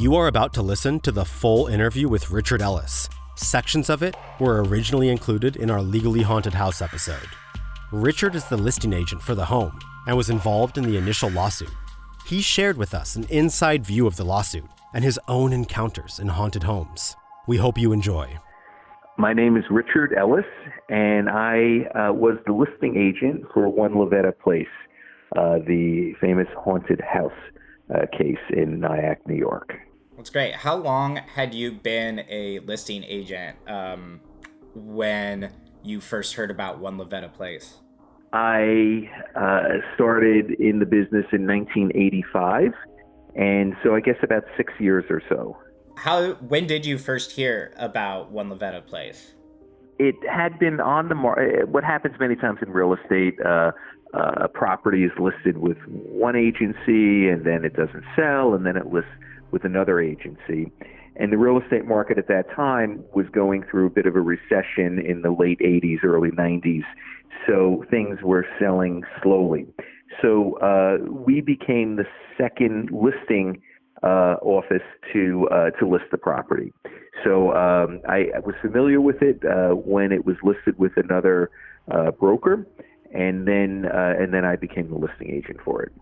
You are about to listen to the full interview with Richard Ellis. Sections of it were originally included in our Legally Haunted House episode. Richard is the listing agent for the home and was involved in the initial lawsuit. He shared with us an inside view of the lawsuit and his own encounters in haunted homes. We hope you enjoy. My name is Richard Ellis, and I was the listing agent for One Lavetta Place, the famous haunted house case in Nyack, New York. That's great. How long had you been a listing agent when you first heard about One Lavetta Place? I started in the business in 1985, and so I guess about 6 years or so. When did you first hear about One Lavetta Place? It had been on the market. What happens many times in real estate, a property is listed with one agency, and then it doesn't sell, and then it lists with another agency. And the real estate market at that time was going through a bit of a recession in the late 80s, early 90s. So things were selling slowly. So we became the second listing office to list the property. So I was familiar with it when it was listed with another broker, and then I became the listing agent for it.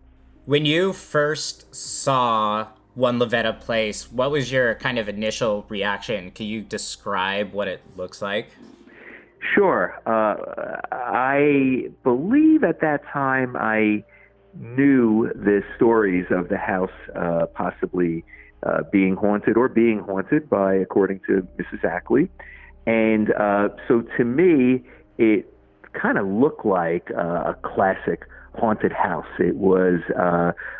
When you first saw One Lavetta Place, what was your kind of initial reaction? Can you describe what it looks like? Sure. I believe at that time I knew the stories of the house possibly being haunted by, according to Mrs. Ackley. And so to me, it kind of looked like a classic haunted house. It was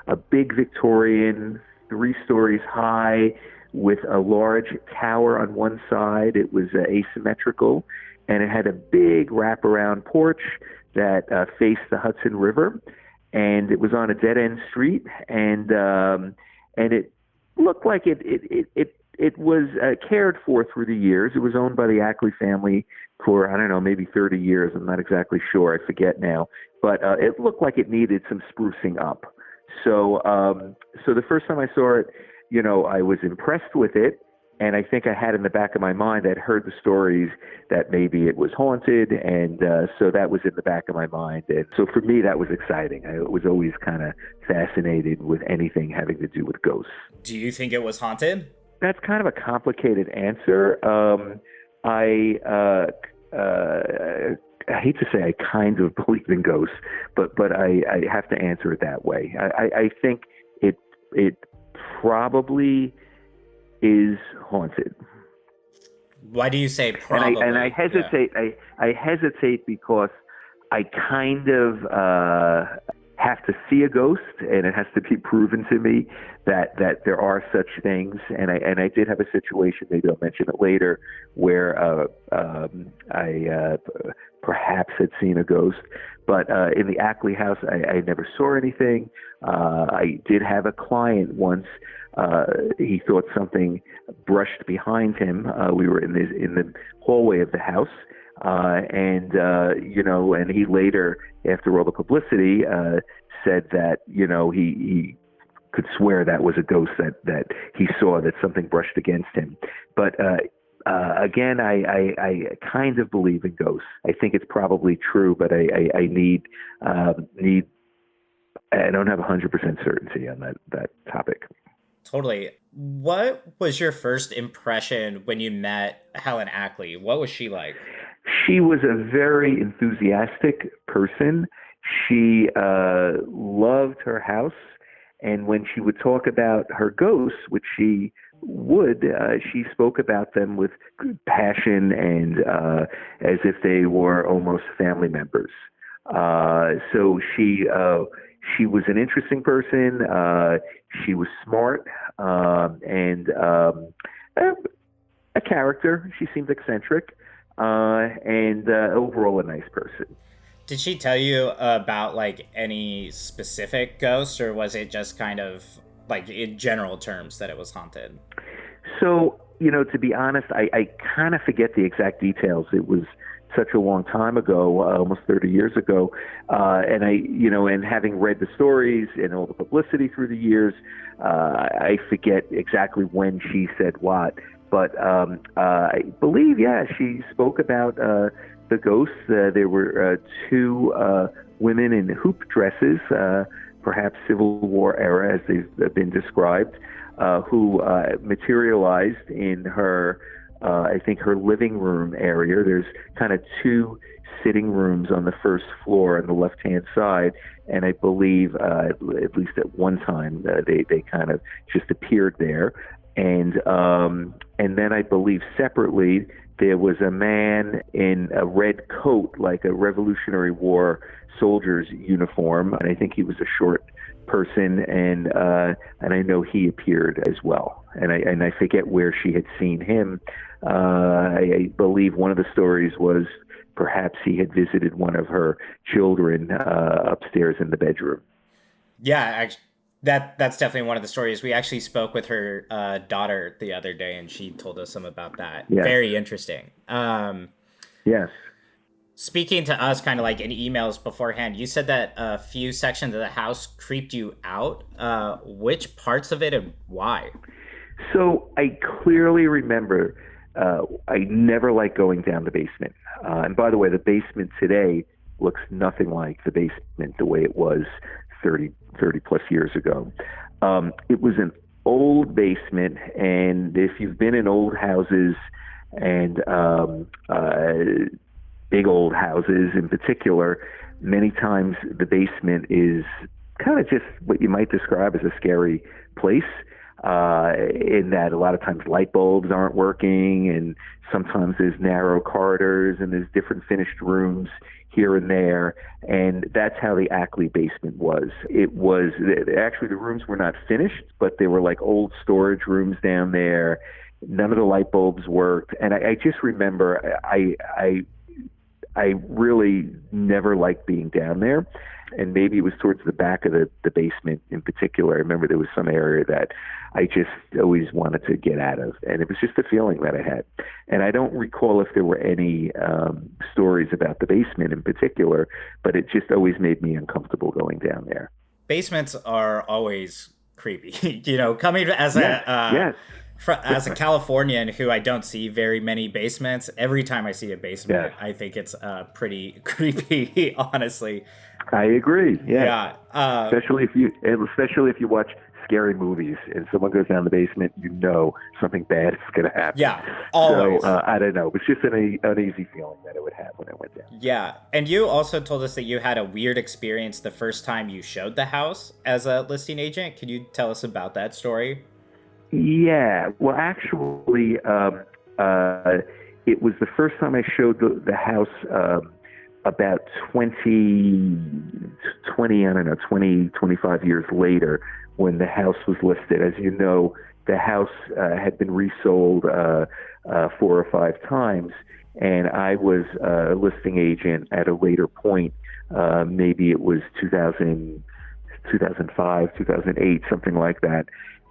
a big Victorian, 3 stories high, with a large tower on one side. It was asymmetrical, and it had a big wraparound porch that faced the Hudson River, and it was on a dead-end street, and it looked like it was cared for through the years. It was owned by the Ackley family for, I don't know, maybe 30 years. I'm not exactly sure. I forget now. But it looked like it needed some sprucing up. So the first time I saw it, I was impressed with it. And I think I had in the back of my mind, I'd heard the stories that maybe it was haunted. And so that was in the back of my mind. And so for me, that was exciting. I was always kind of fascinated with anything having to do with ghosts. Do you think it was haunted? That's kind of a complicated answer. I hate to say I kind of believe in ghosts, but I have to answer it that way. I think it probably is haunted. Why do you say probably? And I hesitate. Yeah. I hesitate because I kind of have to see a ghost, and it has to be proven to me that there are such things. And I did have a situation, maybe I'll mention it later, where I perhaps had seen a ghost. But in the Ackley house, I never saw anything. I did have a client once. He thought something brushed behind him. We were in the hallway of the house. And he later, after all the publicity, said that, he could swear that was a ghost that he saw, that something brushed against him. But again, I kind of believe in ghosts. I think it's probably true, but I need I don't have 100% certainty on that topic. Totally. What was your first impression when you met Helen Ackley? What was she like? She was a very enthusiastic person. She loved her house. And when she would talk about her ghosts, which she would, she spoke about them with passion and as if they were almost family members. So she was an interesting person. She was smart and a character. She seemed eccentric and overall a nice person. Did she tell you about any specific ghosts, or was it just kind of in general terms that it was haunted? So, to be honest, I kind of forget the exact details. It was such a long time ago, almost 30 years ago. And and having read the stories and all the publicity through the years, I forget exactly when she said what, but I believe, she spoke about the ghosts. There were two women in hoop dresses, perhaps Civil War era, as they've been described, who materialized in her, I think, her living room area. There's kind of two sitting rooms on the first floor on the left-hand side, and I believe, at least at one time, they kind of just appeared there. And then I believe separately there was a man in a red coat, like a Revolutionary War soldier's uniform, and I think he was a short person, and I know he appeared as well. And I forget where she had seen him. I believe one of the stories was perhaps he had visited one of her children upstairs in the bedroom. Yeah, that's definitely one of the stories. We actually spoke with her daughter the other day, and she told us some about that. Yes. Very interesting. Yes. Speaking to us kind of like in emails beforehand, you said that a few sections of the house creeped you out. Which parts of it and why? So I clearly remember I never liked going down the basement. And by the way, the basement today looks nothing like the basement the way it was 30 plus years ago. It was an old basement, and if you've been in old houses and big old houses in particular, many times the basement is kind of just what you might describe as a scary place, in that a lot of times light bulbs aren't working, and sometimes there's narrow corridors and there's different finished rooms here and there. And that's how the Ackley basement was. It was actually, the rooms were not finished, but they were like old storage rooms down there. None of the light bulbs worked. And I just remember I really never liked being down there. And maybe it was towards the back of the basement in particular. I remember there was some area that I just always wanted to get out of. And it was just a feeling that I had. And I don't recall if there were any stories about the basement in particular, but it just always made me uncomfortable going down there. Basements are always creepy. Coming as as a Californian who I don't see very many basements, every time I see a basement, I think it's pretty creepy, honestly. I agree. Yeah. Especially if you watch scary movies and someone goes down the basement, something bad is going to happen. Yeah, always. So I don't know. It was just an uneasy feeling that I would have when I went down. Yeah, and you also told us that you had a weird experience the first time you showed the house as a listing agent. Can you tell us about that story? Yeah. Well, actually, it was the first time I showed the house about 25 years later, when the house was listed. As you know, the house had been resold 4 or 5 times, and I was a listing agent at a later point. Maybe it was 2005, 2008, something like that.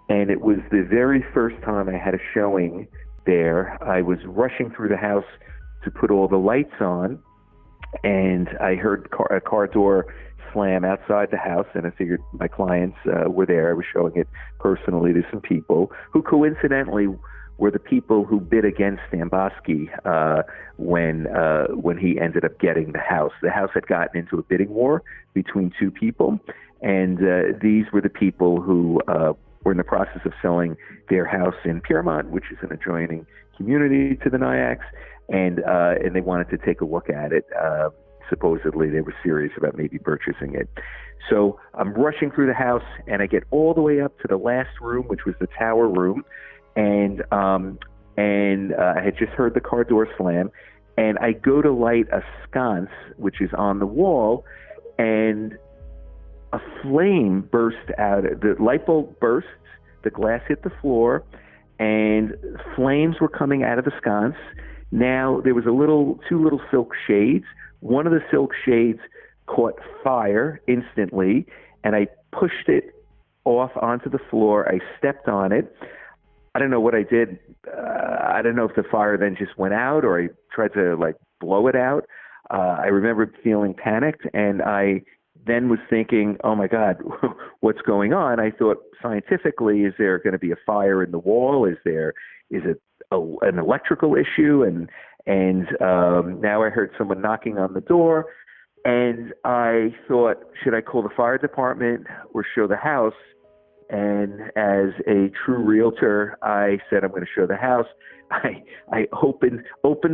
And it was the very first time I had a showing there. I was rushing through the house to put all the lights on, and I heard a car door slam outside the house, and I figured my clients were there. I was showing it personally to some people who coincidentally were the people who bid against Stambosky when he ended up getting the house. The house had gotten into a bidding war between two people, and these were the people who were in the process of selling their house in Piermont, which is an adjoining community to the Nyaks, and they wanted to take a look at it. Supposedly they were serious about maybe purchasing it. So I'm rushing through the house, and I get all the way up to the last room, which was the tower room, and I had just heard the car door slam, and I go to light a sconce, which is on the wall, and a flame burst out. The light bulb burst, the glass hit the floor, and flames were coming out of the sconce. Now there was two little silk shades. One of the silk shades caught fire instantly, and I pushed it off onto the floor. I stepped on it. I don't know what I did. I don't know if the fire then just went out, or I tried to blow it out. I remember feeling panicked, and I then was thinking, oh my God, what's going on? I thought scientifically, is there going to be a fire in the wall? Is it an electrical issue? And now I heard someone knocking on the door, and I thought, should I call the fire department or show the house? And as a true realtor, I said, I'm going to show the house. I opened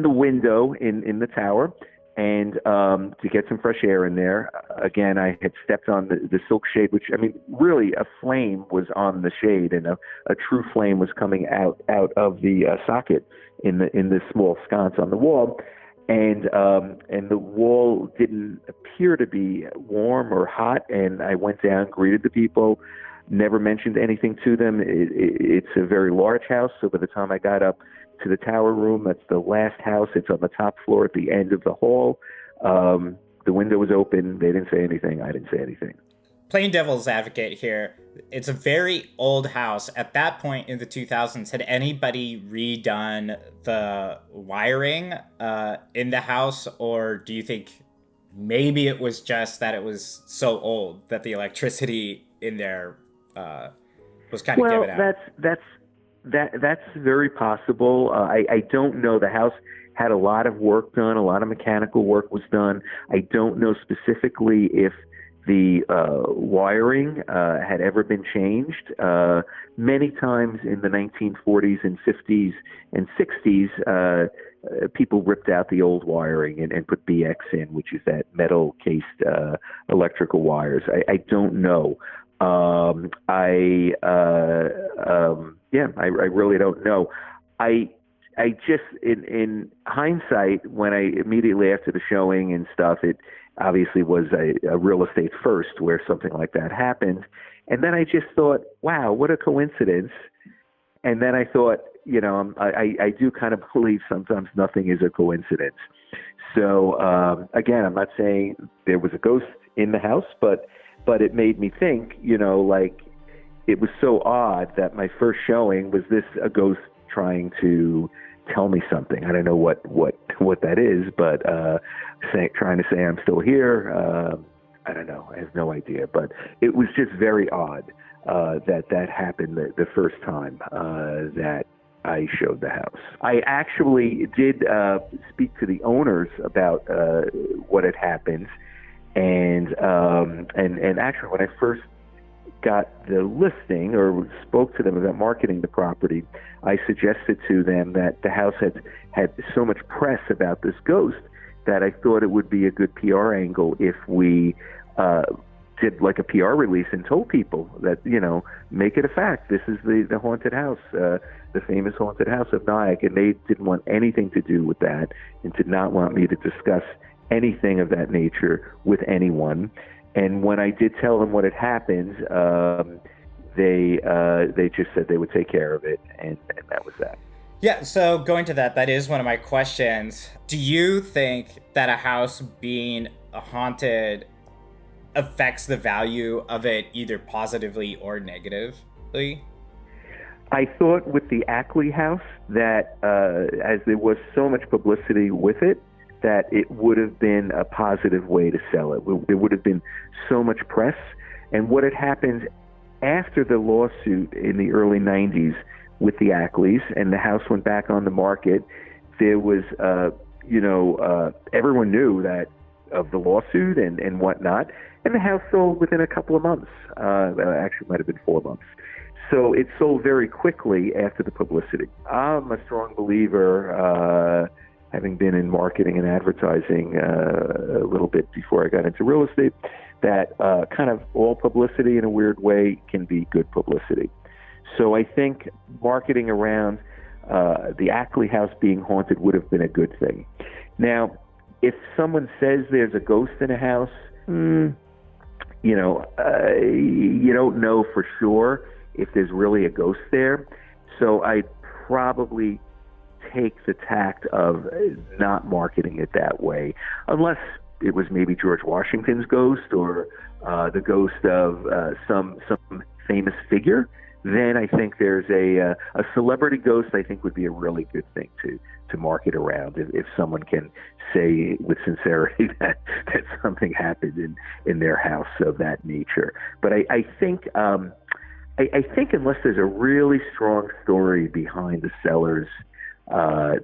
the window in the tower, and to get some fresh air in there. Again, I had stepped on the silk shade, which, I mean, really a flame was on the shade, and a true flame was coming out of the socket in the small sconce on the wall. And the wall didn't appear to be warm or hot, and I went down, greeted the people, never mentioned anything to them. It's a very large house, so by the time I got up to the tower room, that's the last house. It's on the top floor at the end of the hall. The window was open. They didn't say anything. I didn't say anything. Playing devil's advocate here, it's a very old house. At that point in the 2000s, had anybody redone the wiring in the house? Or do you think maybe it was just that it was so old that the electricity in there was kind of given out? That's very possible. I don't know. The house had a lot of work done. A lot of mechanical work was done. I don't know specifically if the wiring had ever been changed. Many times in the 1940s and 50s and 60s, people ripped out the old wiring and put BX in, which is that metal-cased electrical wires. I don't know. I really don't know. I just, in hindsight, when I immediately after the showing and stuff, it obviously was a real estate first where something like that happened. And then I just thought, wow, what a coincidence. And then I thought, I do kind of believe sometimes nothing is a coincidence. So, again, I'm not saying there was a ghost in the house, but it made me think, like it was so odd that my first showing was this a ghost trying to tell me something. I don't know what that is, but trying to say I'm still here. I don't know. I have no idea. But it was just very odd that happened the first time that I showed the house. I actually did speak to the owners about what had happened. And actually, when I first got the listing or spoke to them about marketing the property, I suggested to them that the house had so much press about this ghost that I thought it would be a good PR angle if we did like a PR release and told people that, make it a fact. This is the haunted house, the famous haunted house of Nyack. And they didn't want anything to do with that and did not want me to discuss anything of that nature with anyone. And when I did tell them what had happened, they just said they would take care of it, and that was that. Yeah, so going to that is one of my questions. Do you think that a house being haunted affects the value of it either positively or negatively? I thought with the Ackley house that as there was so much publicity with it, that it would have been a positive way to sell it. There would have been so much press. And what had happened after the lawsuit in the early 90s with the Ackleys, and the house went back on the market, there was, everyone knew that of the lawsuit and whatnot, and the house sold within a couple of months. Actually, might have been 4 months. So it sold very quickly after the publicity. I'm a strong believer, having been in marketing and advertising a little bit before I got into real estate, that kind of all publicity in a weird way can be good publicity. So I think marketing around the Ackley house being haunted would have been a good thing. Now, if someone says there's a ghost in a house, you don't know for sure if there's really a ghost there. So I'd probably take the tact of not marketing it that way, unless it was maybe George Washington's ghost or the ghost of some famous figure, then I think there's a celebrity ghost. I think would be a really good thing to market around if someone can say with sincerity that something happened in their house of that nature. But I think unless there's a really strong story behind the seller's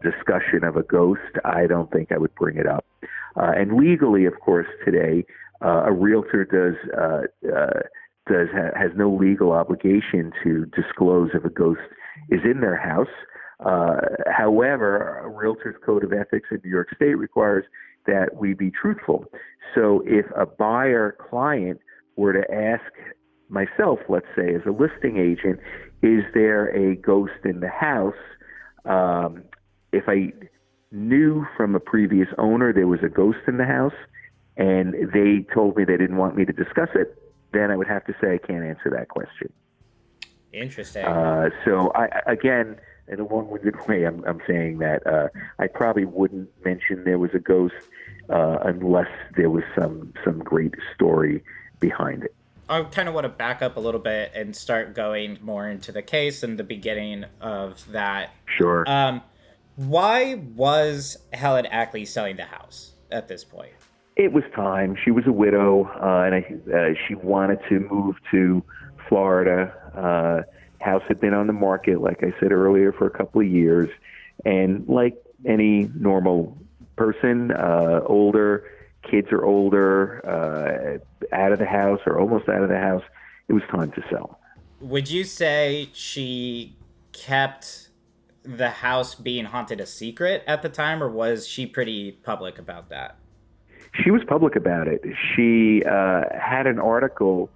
discussion of a ghost, I don't think I would bring it up. And legally, of course, today a realtor has no legal obligation to disclose if a ghost is in their house. However, a realtor's code of ethics in New York State requires that we be truthful. So if a buyer client were to ask myself, let's say, as a listing agent, is there a ghost in the house? If I knew from a previous owner there was a ghost in the house and they told me they didn't want me to discuss it, then I would have to say I can't answer that question. Interesting. So again, in a long-winded way, I'm saying that I probably wouldn't mention there was a ghost unless there was some great story behind it. I kind of want to back up a little bit and start going more into the case and the beginning of that. Sure. Why was Helen Ackley selling the house at this point? It was time. She was a widow, and she wanted to move to Florida. House had been on the market, like I said earlier, for a couple of years. And like any normal person, older, kids are older, out of the house or almost out of the house, it was time to sell. Would you say she kept the house being haunted a secret at the time, or was she pretty public about that? She was public about it. She had an article.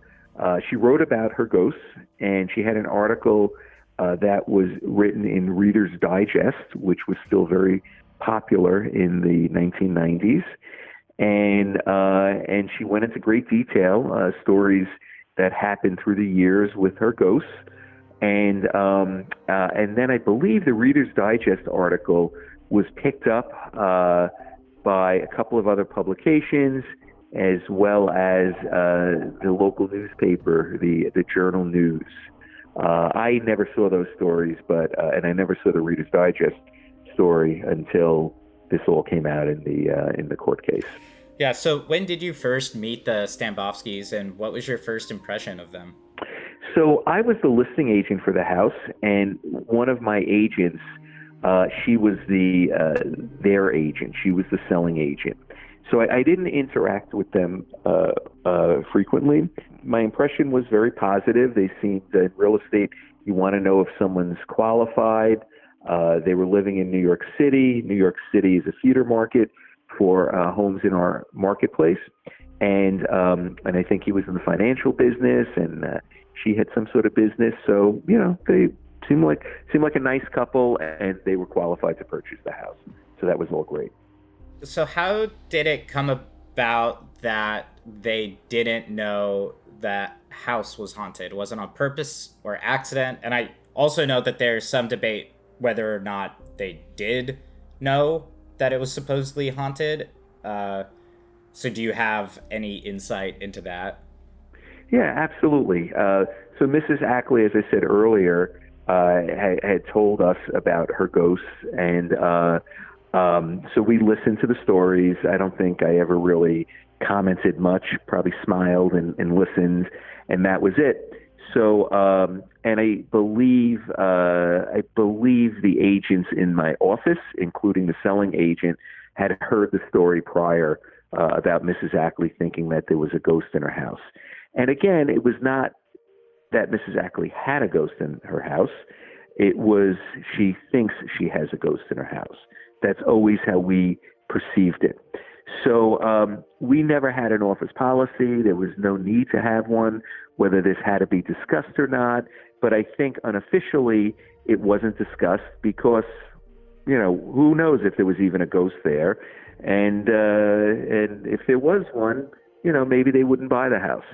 She wrote about her ghosts, and she had an article that was written in Reader's Digest, which was still very popular in the 1990s. And she went into great detail, stories that happened through the years with her ghosts. And then I believe the Reader's Digest article was picked up by a couple of other publications, as well as the local newspaper, the Journal News. I never saw those stories, and I never saw the Reader's Digest story until this all came out in the court case. Yeah. So when did you first meet the Stambovskys, and what was your first impression of them? So I was the listing agent for the house, and one of my agents, she was their agent. She was the selling agent. So I didn't interact with them frequently. My impression was very positive. They seemed, in real estate, you want to know if someone's qualified. They were living in New York City. New York City is a feeder market for homes in our marketplace. And I think he was in the financial business, and she had some sort of business. So, they seemed like a nice couple, and they were qualified to purchase the house. So that was all great. So how did it come about that they didn't know that house was haunted? Was it on purpose or accident? And I also know that there's some debate whether or not they did know that it was supposedly haunted. So do you have any insight into that? Yeah, absolutely. So Mrs. Ackley, as I said earlier, had told us about her ghosts, and so we listened to the stories. I don't think I ever really commented much, probably smiled and listened, and that was it. So, and I believe the agents in my office, including the selling agent, had heard the story prior about Mrs. Ackley thinking that there was a ghost in her house. And again, it was not that Mrs. Ackley had a ghost in her house. It was she thinks she has a ghost in her house. That's always how we perceived it. So we never had an office policy. There was no need to have one, whether this had to be discussed or not. But I think unofficially it wasn't discussed because, who knows if there was even a ghost there. And if there was one, maybe they wouldn't buy the house.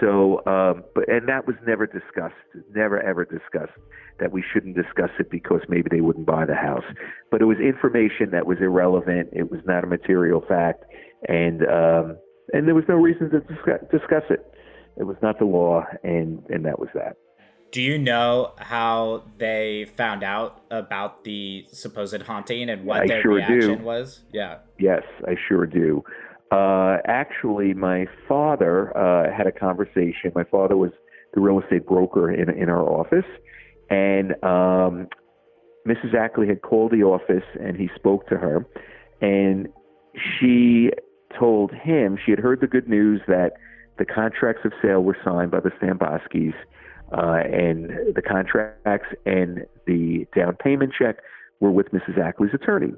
And that was never discussed, never ever discussed that we shouldn't discuss it because maybe they wouldn't buy the house. But it was information that was irrelevant. It was not a material fact. And there was no reason to discuss it. It was not the law, and that was that. Do you know how they found out about the supposed haunting and what their reaction was? Yeah. Yes, I sure do. Actually, my father had a conversation. My father was the real estate broker in our office, and Mrs. Ackley had called the office, and he spoke to her, and she told him she had heard the good news that the contracts of sale were signed by the Stamboskis, and the contracts and the down payment check were with Mrs. Ackley's attorney.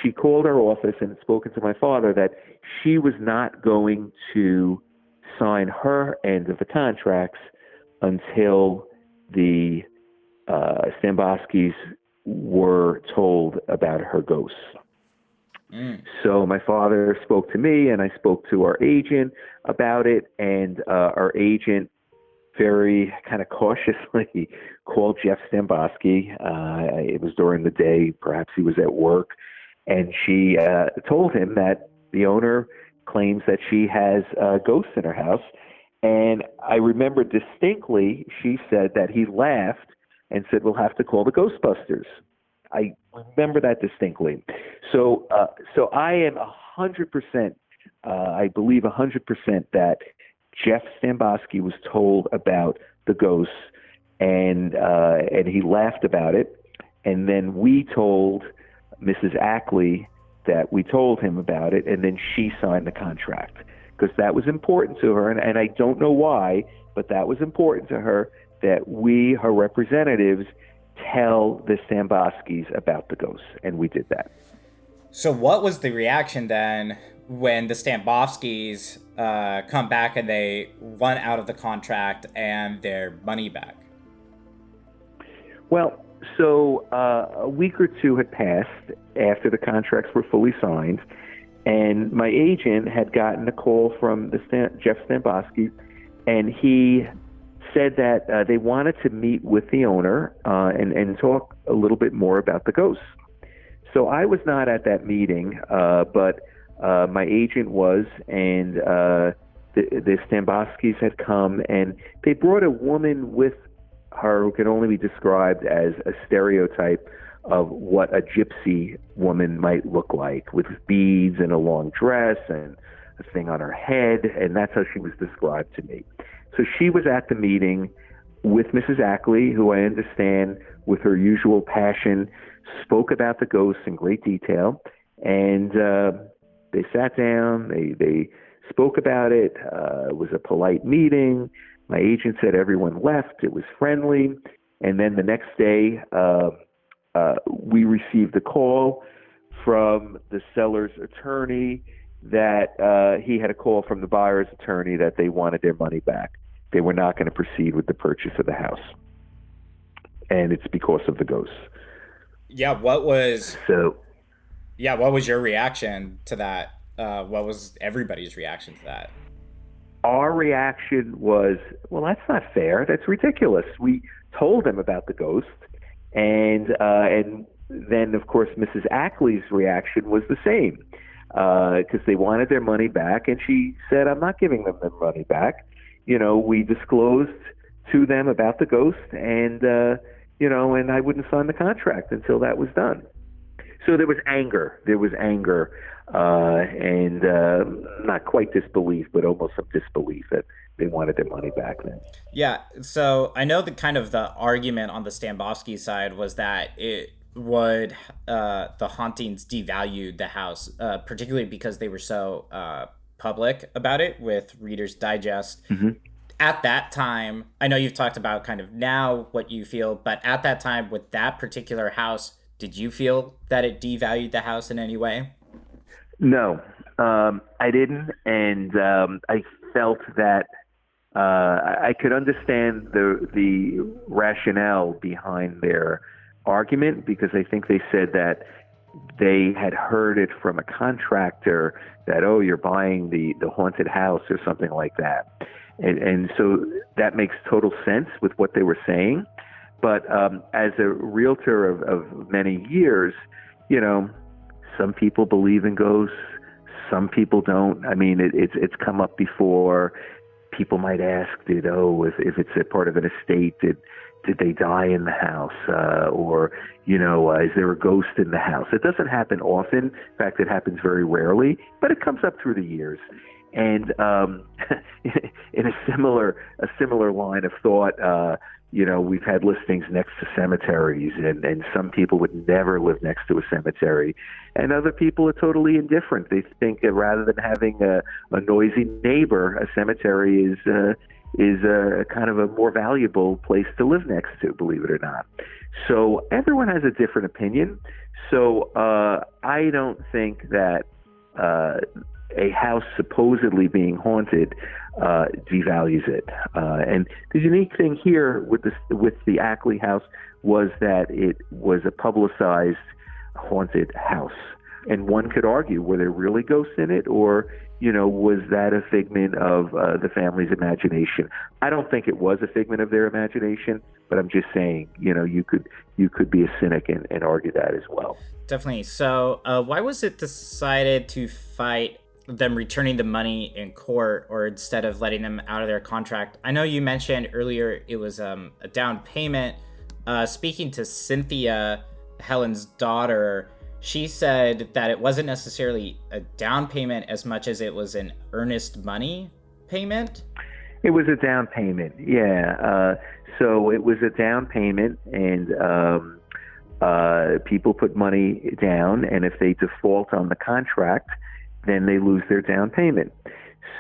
She called our office and spoken to my father that she was not going to sign her end of the contracts until the Stamboskis were told about her ghosts. So my father spoke to me, and I spoke to our agent about it, and our agent very kind of cautiously called Jeff Stamboski. It was during the day, perhaps he was at work, and she told him that the owner claims that she has ghosts in her house. And I remember distinctly she said that he laughed and said, "We'll have to call the Ghostbusters." I remember that distinctly. So I am 100%, I believe 100% that Jeff Stamboski was told about the ghosts, and he laughed about it. And then we told Mrs. Ackley that we told him about it, and then she signed the contract because that was important to her. And I don't know why, but that was important to her that we, her representatives, tell the Stamboskis about the ghosts, and we did that. So what was the reaction then when the Stamboskis come back and they run out of the contract and their money back? Well, so a week or two had passed after the contracts were fully signed, and my agent had gotten a call from Jeff Stamboski, and he said that they wanted to meet with the owner and talk a little bit more about the ghosts. So I was not at that meeting, but my agent was, and the Stamboskis had come, and they brought a woman with her who can only be described as a stereotype of what a gypsy woman might look like, with beads and a long dress and a thing on her head, and that's how she was described to me. So she was at the meeting with Mrs. Ackley, who I understand, with her usual passion, spoke about the ghosts in great detail, and they sat down, they spoke about it. It was a polite meeting. My agent said everyone left. It was friendly. And then the next day, we received a call from the seller's attorney that he had a call from the buyer's attorney that they wanted their money back. They were not going to proceed with the purchase of the house. And it's because of the ghosts. Yeah, what was your reaction to that? What was everybody's reaction to that? Our reaction was, well, that's not fair. That's ridiculous. We told them about the ghost, and then, of course, Mrs. Ackley's reaction was the same, because they wanted their money back, and she said, "I'm not giving them their money back. You know, we disclosed to them about the ghost, and and I wouldn't sign the contract until that was done." So there was anger. And not quite disbelief, but almost some disbelief that they wanted their money back then. Yeah. So I know the argument on the Stamboski side was that it would the hauntings devalued the house, particularly because they were so public about it with Reader's Digest. Mm-hmm. At that time, I know you've talked about kind of now what you feel, but at that time with that particular house, did you feel that it devalued the house in any way? No, I didn't, and I felt that I could understand the rationale behind their argument, because I think they said that they had heard it from a contractor that, oh, you're buying the haunted house or something like that. And so that makes total sense with what they were saying. But as a realtor of many years, some people believe in ghosts, some people don't. I mean, it's come up before. people might ask, if it's a part of an estate, did they die in the house? Or, is there a ghost in the house? It doesn't happen often. In fact, it happens very rarely, but it comes up through the years. And in a similar line of thought, we've had listings next to cemeteries, and some people would never live next to a cemetery, and other people are totally indifferent. They think rather than having a noisy neighbor, a cemetery is a kind of a more valuable place to live next to, believe it or not. So everyone has a different opinion. So I don't think that a house supposedly being haunted devalues it. And the unique thing here with the Ackley house was that it was a publicized haunted house. And one could argue, were there really ghosts in it, or was that a figment of the family's imagination? I don't think it was a figment of their imagination, but I'm just saying, you could be a cynic and argue that as well. Definitely. So why was it decided to fight them returning the money in court, or instead of letting them out of their contract? I know you mentioned earlier it was a down payment. Speaking to Cynthia, Helen's daughter, she said that it wasn't necessarily a down payment as much as it was an earnest money payment. It was a down payment, yeah. So it was a down payment, and people put money down, and if they default on the contract, then they lose their down payment.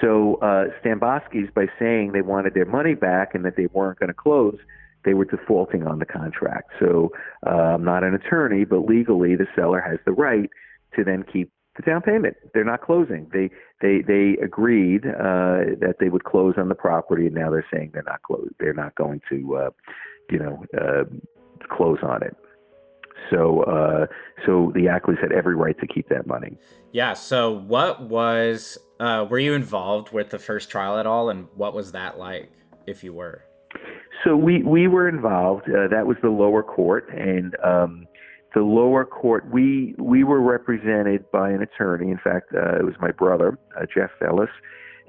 So Stambosky's, by saying they wanted their money back and that they weren't going to close, they were defaulting on the contract. So I'm not an attorney, but legally the seller has the right to then keep the down payment. They're not closing. They agreed that they would close on the property, and now they're saying they're not They're not going to close on it. So the Ackleys had every right to keep that money. Yeah. So what was, were you involved with the first trial at all? And what was that like, if you were? So we were involved. That was the lower court. And the lower court, we were represented by an attorney. In fact, it was my brother, Jeff Ellis.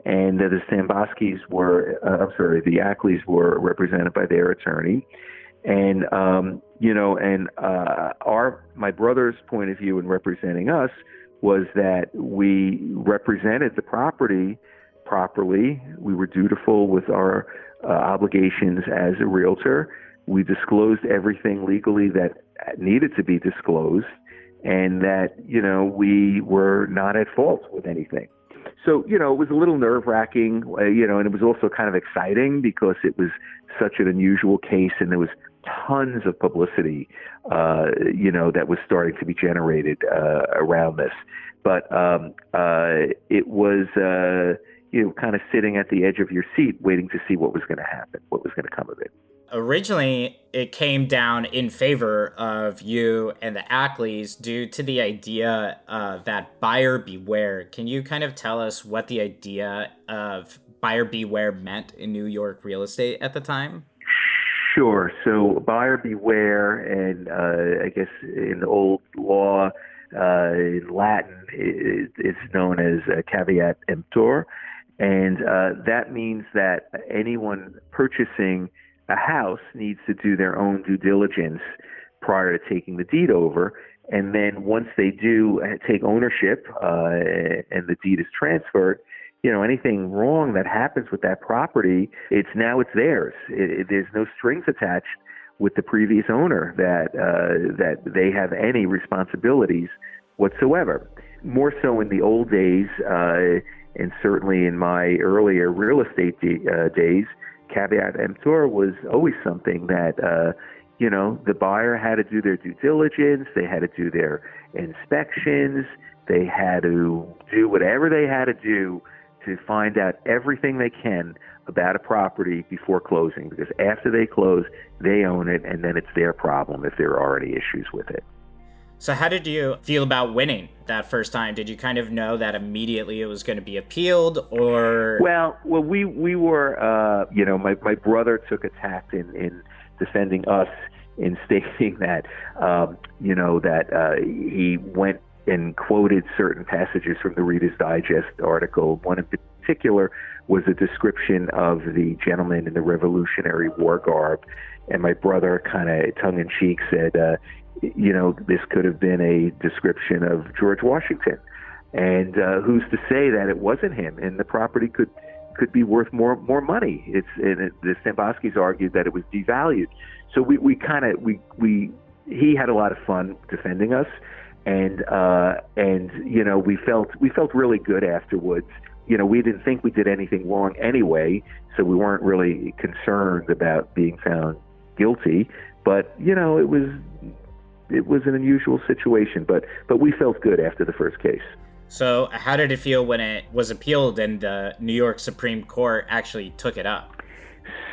And the Stambosky's the Ackleys were represented by their attorney. And, my brother's point of view in representing us was that we represented the property properly. We were dutiful with our obligations as a realtor. We disclosed everything legally that needed to be disclosed, and that, we were not at fault with anything. So, it was a little nerve-wracking, and it was also kind of exciting because it was such an unusual case, and there was tons of publicity, that was starting to be generated around this. But it was, kind of sitting at the edge of your seat, waiting to see what was going to happen, what was going to come of it. Originally, it came down in favor of you and the Ackleys due to the idea that buyer beware. Can you kind of tell us what the idea of buyer beware meant in New York real estate at the time? Sure. So buyer beware, and I guess in the old law, in Latin, it's known as caveat emptor. And that means that anyone purchasing a house needs to do their own due diligence prior to taking the deed over. And then once they do take ownership and the deed is transferred, anything wrong that happens with that property, it's theirs. There's no strings attached with the previous owner that they have any responsibilities whatsoever. More so in the old days, and certainly in my earlier real estate days, caveat emptor was always something that, the buyer had to do their due diligence, they had to do their inspections, they had to do whatever they had to do to find out everything they can about a property before closing, because after they close, they own it, and then it's their problem if there are any issues with it. So how did you feel about winning that first time? Did you kind of know that immediately it was going to be appealed, or? Well, we were, my brother took a tact in defending us in stating that, that he went and quoted certain passages from the Reader's Digest article. One in particular was a description of the gentleman in the Revolutionary War garb, and my brother kind of tongue-in-cheek said, this could have been a description of George Washington, and who's to say that it wasn't him, and the property could be worth more money. The Stamboskis argued that it was devalued. So he had a lot of fun defending us, and we felt really good afterwards. We didn't think we did anything wrong anyway, so we weren't really concerned about being found guilty. But it was an unusual situation. But we felt good after the first case. So how did it feel when it was appealed and the New York Supreme Court actually took it up?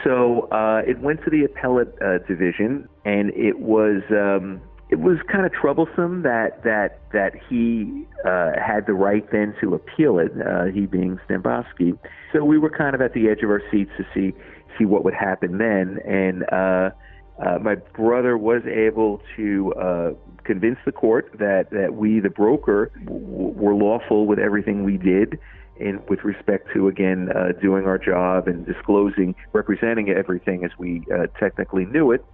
So it went to the appellate division, and it was kind of troublesome that he had the right then to appeal it, he being Stamboski. So we were kind of at the edge of our seats to see what would happen then, and my brother was able to convince the court that we, the broker, were lawful with everything we did, and with respect to, again, doing our job and representing everything as we technically knew it.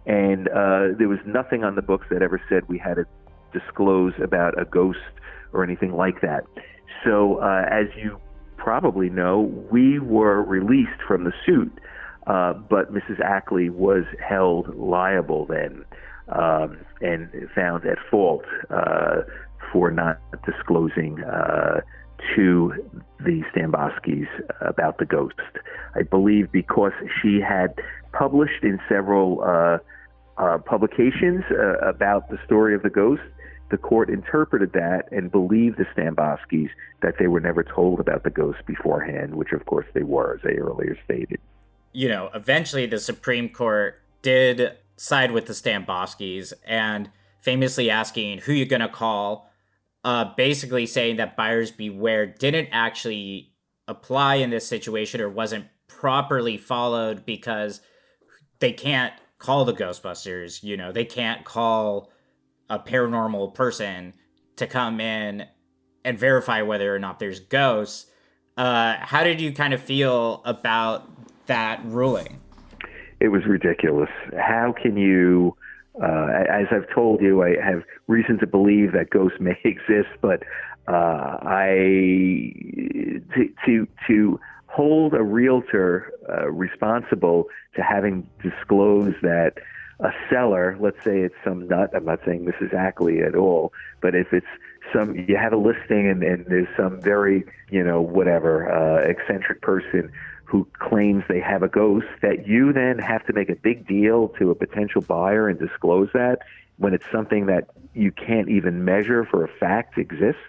And there was nothing on the books that ever said we had to disclose about a ghost or anything like that. So as you probably know, we were released from the suit, but Mrs. Ackley was held liable then and found at fault for not disclosing to the Stamboskis about the ghost. I believe because she had published in several publications about the story of the ghost, the court interpreted that and believed the Stamboskis that they were never told about the ghost beforehand, which of course they were, as I earlier stated. Eventually the Supreme Court did side with the Stamboskis, and famously asking who you're going to call, basically saying that buyers beware didn't actually apply in this situation or wasn't properly followed, because they can't call the Ghostbusters, they can't call a paranormal person to come in and verify whether or not there's ghosts. How did you kind of feel about that ruling? It was ridiculous. How can you, as I've told you, I have reason to believe that ghosts may exist, but to hold a realtor responsible to having disclosed that a seller, let's say it's some nut, I'm not saying Mrs. Ackley at all, but if it's you have a listing and there's some very, eccentric person who claims they have a ghost, that you then have to make a big deal to a potential buyer and disclose that when it's something that you can't even measure for a fact exists,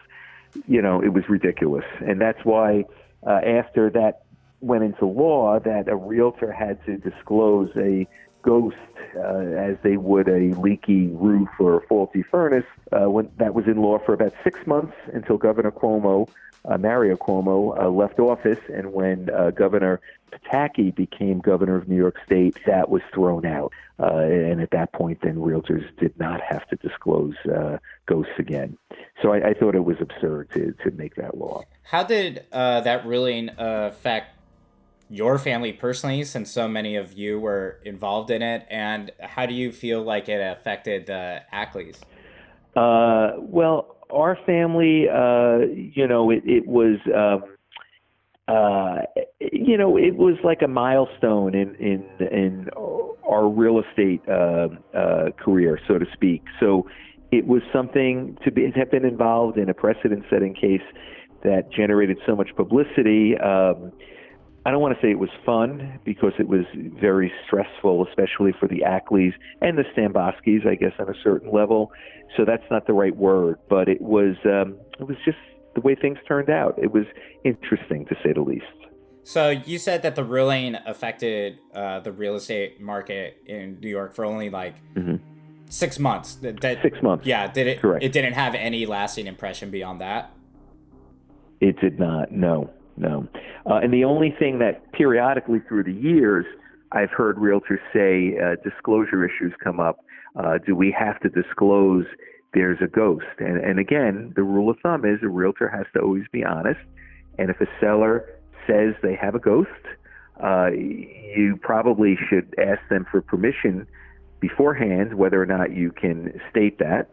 it was ridiculous. And that's why after that went into law, that a realtor had to disclose a ghost as they would a leaky roof or a faulty furnace, when that was in law for about 6 months until Governor Cuomo, Mario Cuomo, left office, and when Governor Pataki became governor of New York State, that was thrown out. And at that point, then realtors did not have to disclose ghosts again. So I thought it was absurd to make that law. How did that ruling affect your family personally, since so many of you were involved in it, and how do you feel like it affected the Ackleys? Well, our family, it was, it was like a milestone in our real estate career, so to speak. So it was something to have been involved in a precedent-setting case that generated so much publicity. I don't want to say it was fun, because it was very stressful, especially for the Ackleys and the Stamboskis, I guess, on a certain level. So that's not the right word, but it was just the way things turned out. It was interesting, to say the least. So you said that the ruling affected the real estate market in New York for only 6 months. 6 months. Yeah. Did it? Correct. It didn't have any lasting impression beyond that? It did not. No. And the only thing that periodically through the years I've heard realtors say, disclosure issues come up. Do we have to disclose there's a ghost. And again, the rule of thumb is a realtor has to always be honest. And if a seller says they have a ghost, you probably should ask them for permission beforehand whether or not you can state that.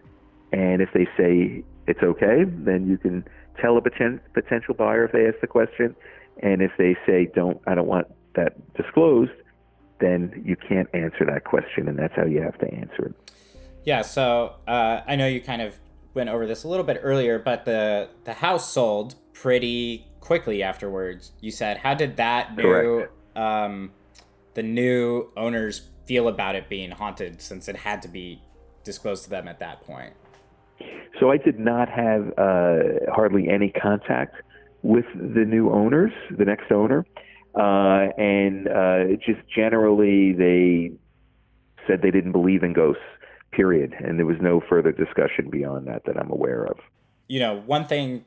And if they say it's okay, then you can tell a potential buyer if they ask the question. And if they say, I don't want that disclosed, then you can't answer that question, and that's how you have to answer it. Yeah, so I know you kind of went over this a little bit earlier, but the house sold pretty quickly afterwards. You said, how did that the new owners feel about it being haunted, since it had to be disclosed to them at that point? So I did not have hardly any contact with the new owners, the next owner, and just generally they said they didn't believe in ghosts, period. And there was no further discussion beyond that I'm aware of. You know, one thing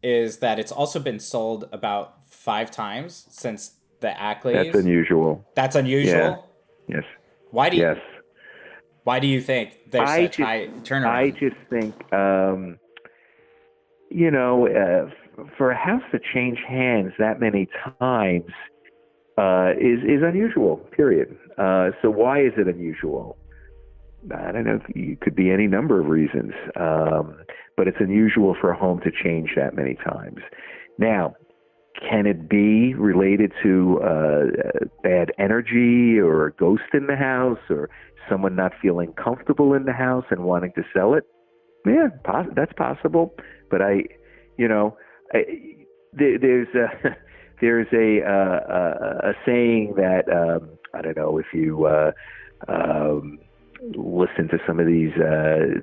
is that it's also been sold about 5 times since the Ackleys. That's unusual. That's unusual? Yeah. Yes. Why do you... Yes. Why do you think there's such high turnaround? I just think, for a house to change hands that many times is unusual, period. So why is it unusual? I don't know. It could be any number of reasons, but it's unusual for a home to change that many times. Now, can it be related to bad energy or a ghost in the house or someone not feeling comfortable in the house and wanting to sell it? Yeah, that's possible. But there's a saying that I don't know if you listen to some of these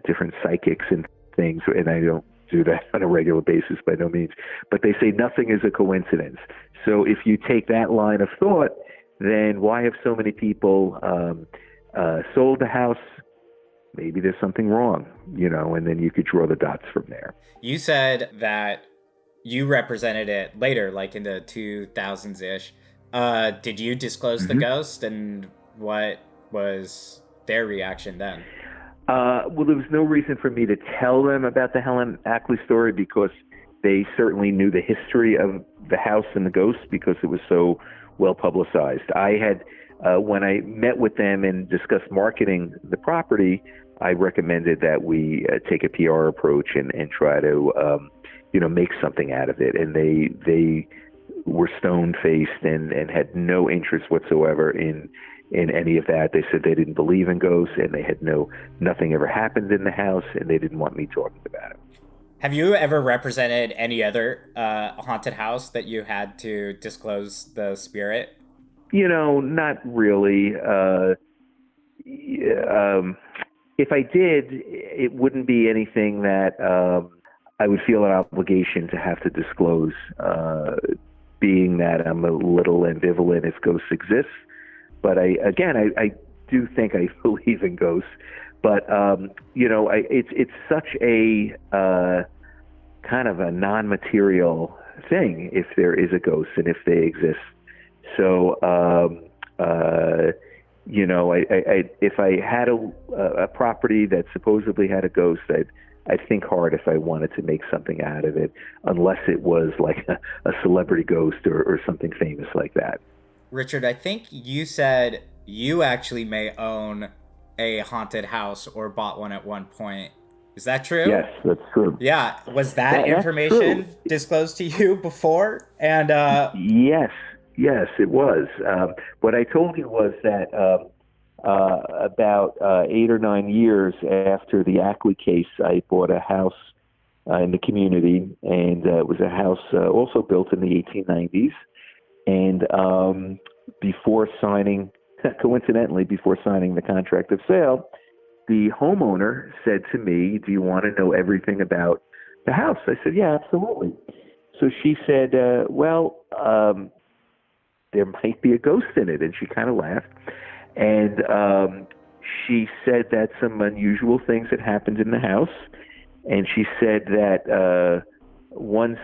different psychics and things, and I don't do that on a regular basis by no means, but they say nothing is a coincidence. So if you take that line of thought, then why have so many people sold the house? Maybe there's something wrong, and then you could draw the dots from there. You said that you represented it later, like in the 2000s-ish. Did you disclose the ghost, and what was their reaction then? Well, there was no reason for me to tell them about the Helen Ackley story because they certainly knew the history of the house and the ghost because it was so well publicized. I had, when I met with them and discussed marketing the property, I recommended that we take a PR approach and try to, make something out of it. And they were stone-faced and had no interest whatsoever in any of that. They said they didn't believe in ghosts and they had nothing ever happened in the house and they didn't want me talking about it. Have you ever represented any other haunted house that you had to disclose the spirit? Not really. If I did, it wouldn't be anything that I would feel an obligation to have to disclose, being that I'm a little ambivalent if ghosts exist. But I do think I believe in ghosts. But it's such a kind of a non-material thing if there is a ghost and if they exist. So if I had a property that supposedly had a ghost, I'd think hard if I wanted to make something out of it, unless it was like a celebrity ghost or something famous like that. Richard, I think you said you actually may own a haunted house or bought one at one point. Is that true? Yes, that's true. Yeah. Was that information disclosed to you before? And Yes, it was. What I told you was that about 8 or 9 years after the Ackley case, I bought a house in the community, and it was a house also built in the 1890s. And coincidentally, before signing the contract of sale, the homeowner said to me, "Do you want to know everything about the house?" I said, "Yeah, absolutely." So she said, there might be a ghost in it. And she kind of laughed. And she said that some unusual things had happened in the house. And she said that once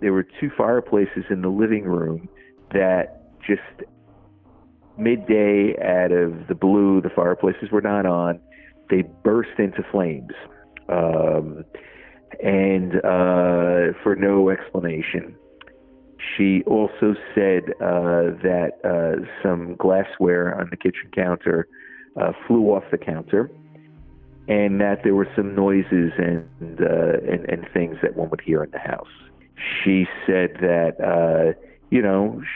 there were 2 fireplaces in the living room that just midday out of the blue, the fireplaces were not on, they burst into flames. and for no explanation. She also said that some glassware on the kitchen counter flew off the counter, and that there were some noises and things that one would hear in the house. She said that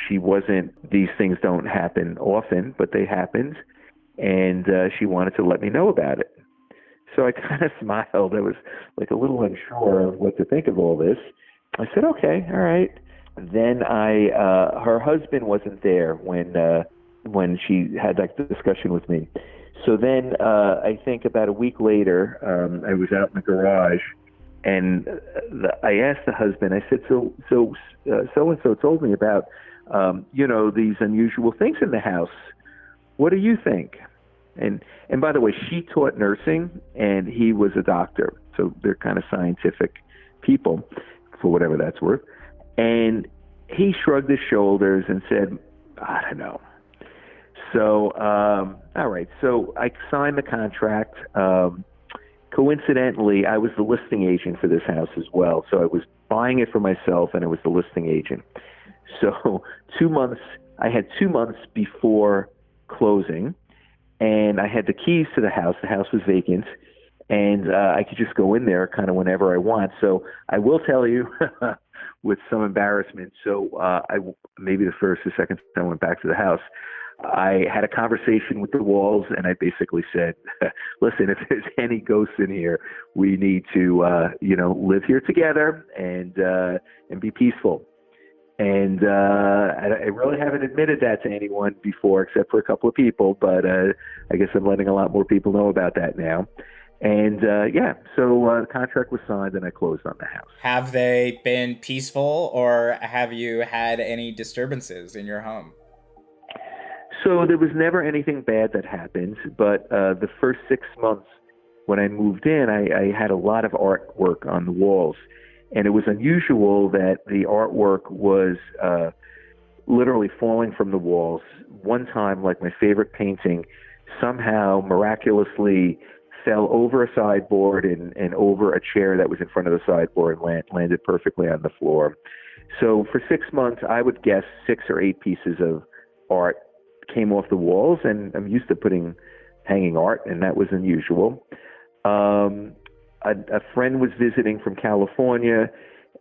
she wasn't. These things don't happen often, but they happened, and she wanted to let me know about it. So I kind of smiled. I was like a little unsure of what to think of all this. I said, okay, all right. Then her husband wasn't there when she had that discussion with me. So then I think about a week later, I was out in the garage, and I asked the husband. I said, so and so told me about these unusual things in the house. What do you think? And by the way, she taught nursing, and he was a doctor, so they're kind of scientific people, for whatever that's worth. And he shrugged his shoulders and said, I don't know. So, all right. So I signed the contract. Coincidentally, I was the listing agent for this house as well. So I was buying it for myself, and I was the listing agent. So I had 2 months before closing, and I had the keys to the house. The house was vacant, and I could just go in there kind of whenever I want. So I will tell you, with some embarrassment. So maybe the first or second time I went back to the house, I had a conversation with the walls, and I basically said, listen, if there's any ghosts in here, we need to, live here together and be peaceful. And I really haven't admitted that to anyone before, except for a couple of people, but I guess I'm letting a lot more people know about that now. And so the contract was signed, and I closed on the house. Have they been peaceful, or have you had any disturbances in your home? So there was never anything bad that happened, but the first 6 months when I moved in, I had a lot of artwork on the walls. And it was unusual that the artwork was literally falling from the walls. One time, like my favorite painting, somehow miraculously fell over a sideboard and over a chair that was in front of the sideboard and landed perfectly on the floor. So for 6 months, I would guess 6 or 8 pieces of art came off the walls, and I'm used to hanging art, and that was unusual. A friend was visiting from California,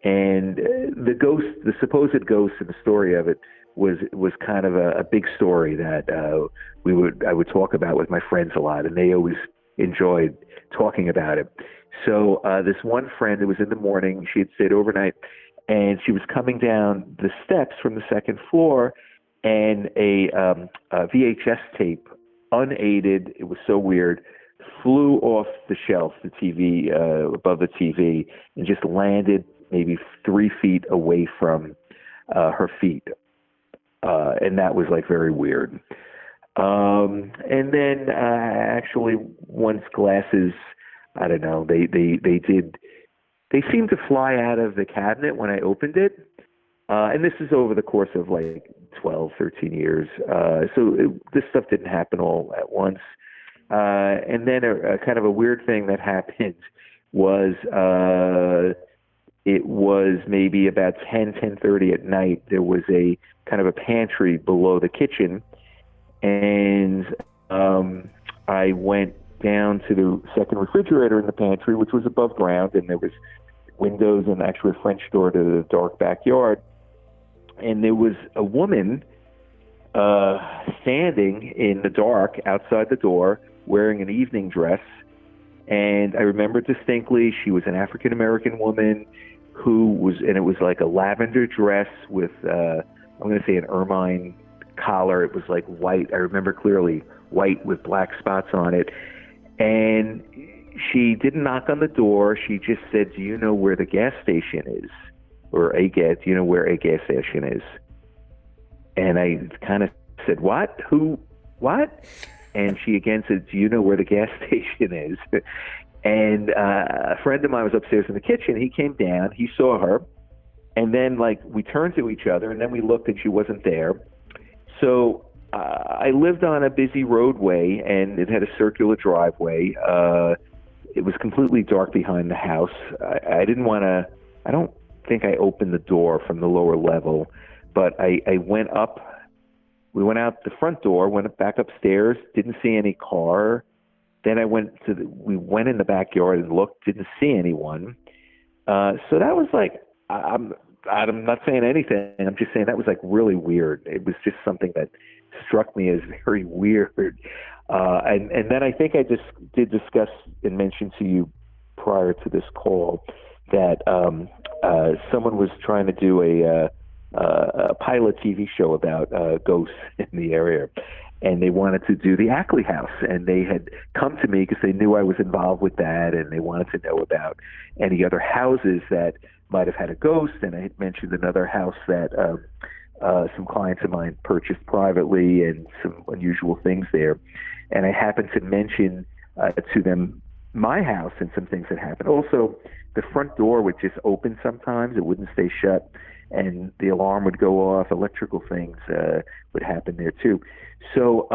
and the supposed ghost in the story of it was kind of a big story that I would talk about with my friends a lot, and they always enjoyed talking about it. So this one friend, it was in the morning, she had stayed overnight, and she was coming down the steps from the second floor, and a VHS tape, unaided, it was so weird, flew off the shelf, the TV, above the TV, and just landed maybe 3 feet away from her feet. And that was like very weird. And then actually once glasses, I don't know, they seemed to fly out of the cabinet when I opened it. And this is over the course of like 12, 13 years. This stuff didn't happen all at once. And then a kind of a weird thing that happened was it was maybe about 10:30 at night. There was a kind of a pantry below the kitchen, and I went down to the second refrigerator in the pantry, which was above ground, and there was windows and actually a French door to the dark backyard. And there was a woman standing in the dark outside the door wearing an evening dress. And I remember distinctly, she was an African-American woman and it was like a lavender dress with, I'm going to say an ermine collar. It was like white. I remember clearly, white with black spots on it. And she didn't knock on the door. She just said, do you know where the gas station is? Do you know where a gas station is? And I kind of said, what? Who? What? And she again said, do you know where the gas station is? And a friend of mine was upstairs in the kitchen. He came down. He saw her. And then, we turned to each other, and then we looked, and she wasn't there. So I lived on a busy roadway, and it had a circular driveway. it was completely dark behind the house. I didn't want to. I don't think I opened the door from the lower level, but I went up. We went out the front door, went back upstairs, didn't see any car. Then we went in the backyard and looked, didn't see anyone. So that was like, I'm not saying anything. I'm just saying that was like really weird. It was just something that struck me as very weird. And then I think I just did discuss and mention to you prior to this call that someone was trying to do a pilot TV show about ghosts in the area, and they wanted to do the Ackley House, and they had come to me because they knew I was involved with that, and they wanted to know about any other houses that might have had a ghost. And I had mentioned another house that some clients of mine purchased privately, and some unusual things there. And I happened to mention to them my house and some things that happened. Also, the front door would just open sometimes; it wouldn't stay shut, and the alarm would go off. Electrical things would happen there too. So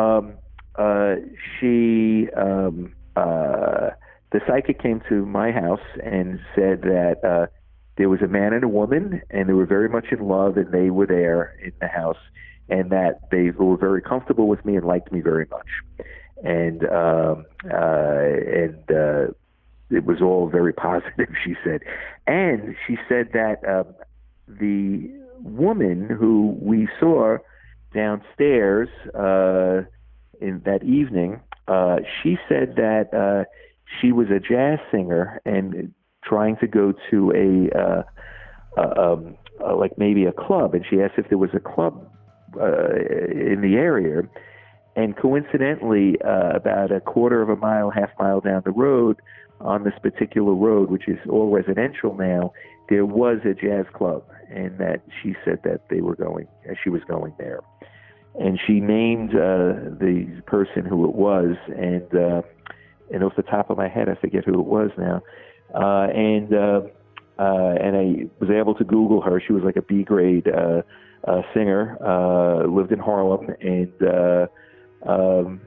the psychic came to my house and said that there was a man and a woman, and they were very much in love, and they were there in the house, and that they were very comfortable with me and liked me very much. And it was all very positive, she said. And she said that the woman who we saw downstairs in that evening, she said that she was a jazz singer and trying to go to like maybe a club, and she asked if there was a club in the area. And coincidentally, about a quarter of a mile, half mile down the road, on this particular road, which is all residential now, there was a jazz club, and that she said that she was going there. And she named the person who it was, and off the top of my head, I forget who it was now. And I was able to Google her. She was like a B-grade singer, lived in Harlem, and so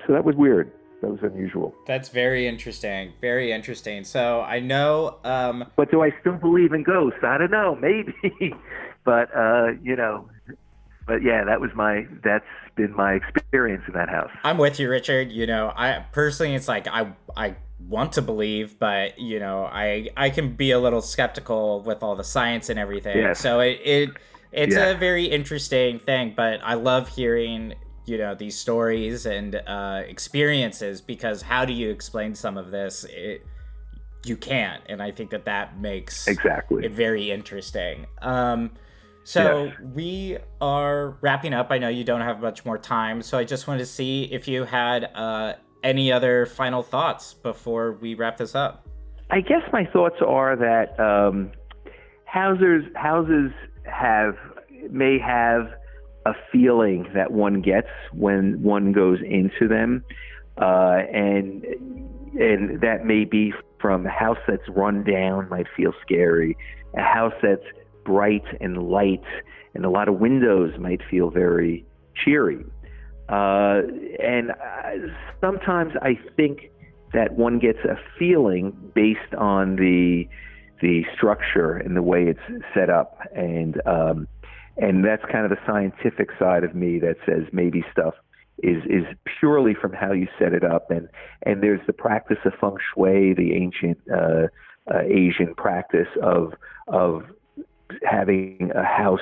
that was weird. That was unusual. That's very interesting. Very interesting. So I know. But do I still believe in ghosts? I don't know. Maybe. But But yeah, that's been my experience in that house. I'm with you, Richard. I personally, it's like I want to believe, but I can be a little skeptical with all the science and everything. Yes. So it's a very interesting thing. But I love hearing these stories and experiences, because how do you explain some of this? You can't, and I think that makes it very interesting. So yes. We are wrapping up. I know you don't have much more time, so I just wanted to see if you had any other final thoughts before we wrap this up. I guess my thoughts are that houses may have a feeling that one gets when one goes into them, and that may be from a house that's run down, might feel scary. A house that's bright and light and a lot of windows might feel very cheery. And sometimes I think that one gets a feeling based on the structure and the way it's set up, and that's kind of the scientific side of me that says maybe stuff is purely from how you set it up, and there's the practice of feng shui, the ancient Asian practice of having a house,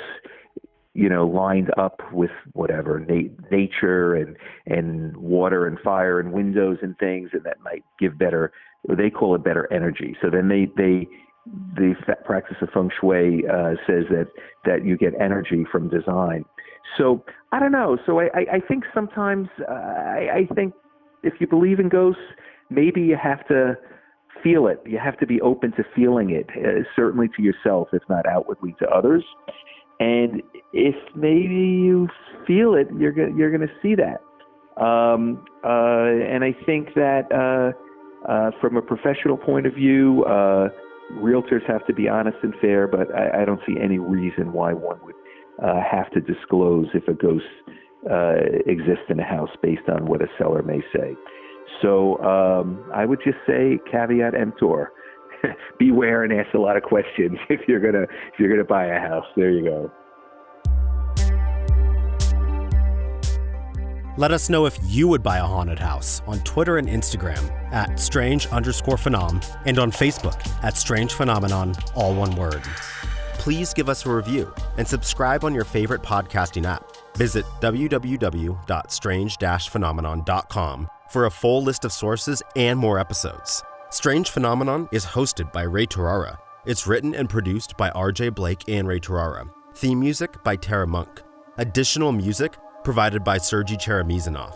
lined up with whatever nature and water and fire and windows and things, and that might give better, or they call it better energy. So then the practice of feng shui says that you get energy from design. So I don't know. So I think sometimes I think if you believe in ghosts, maybe you have to feel it. You have to be open to feeling it, certainly to yourself, if not outwardly to others. And if maybe you feel it, you're going to see that. And I think that from a professional point of view, realtors have to be honest and fair, but I don't see any reason why one would have to disclose if a ghost exists in a house based on what a seller may say. So I would just say caveat emptor. Beware and ask a lot of questions if you're gonna buy a house. There you go. Let us know if you would buy a haunted house on Twitter and Instagram at @strange_phenom and on Facebook at Strange Phenomenon, all one word. Please give us a review and subscribe on your favorite podcasting app. Visit www.strange-phenomenon.com for a full list of sources and more episodes. Strange Phenomenon is hosted by Ray Tarara. It's written and produced by RJ Blake and Ray Tarara. Theme music by Tara Monk. Additional music provided by Sergei Cheremizanov.